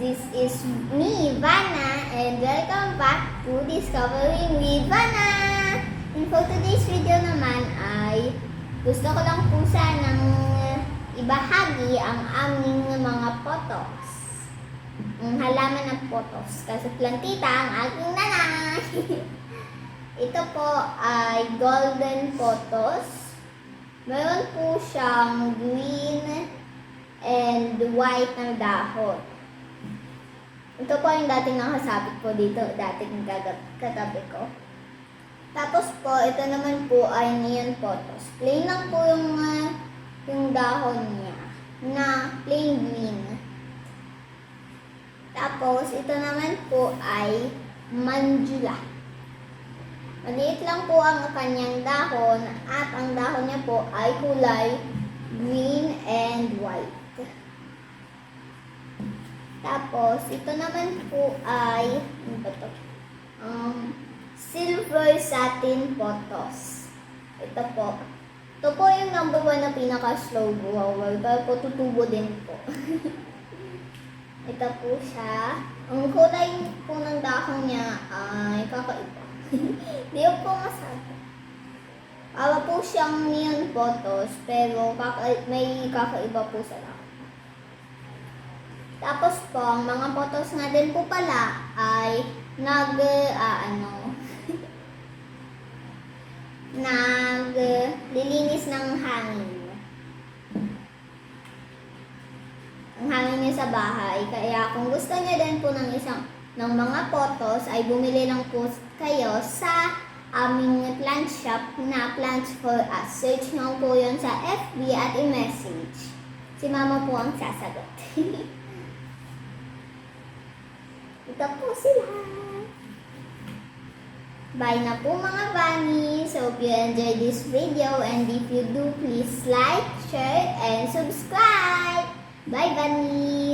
This is me, Vanna, and welcome back to Discovering with Vanna! And for today's video naman ay gusto ko lang po sanang ibahagi ang aming mga photos. Ang halaman ng photos. Kasi plantita ang aking nanay. Ito po ay golden photos. Meron po siyang green and white na dahon. Ito po yung dating nakasabit po dito, dating katabi ko. Tapos po, ito naman po ay neon photos. Plain lang po yung dahon niya na plain green. Tapos, ito naman po ay mandula. Maliit lang po ang kanyang dahon at ang dahon niya po ay kulay green and white. Tapos, ito naman po ay ano ba to? Silver satin photos. Ito po. Ito po yung number 1 na pinaka-slow grower. Pero po tutubo din po. Ito po siya. Ang kulay po ng dahon niya ay kakaiba. Hindi po masabi. Para po siyang neon photos, pero may kakaiba po sa dahon. Tapos po, ang mga photos nga din po pala ay naglilinis ng hangin. Ang hangin niya sa bahay. Kaya kung gusto niya din po ng mga photos, ay bumili lang po kayo sa aming plant shop na Plants for Us. Search nyo po yun sa FB at i-message. Si mama po ang sasagot. Ito po sila. Bye na po mga bunnies. Hope you enjoyed this video, and if you do, please like, share, and subscribe. Bye bunnies!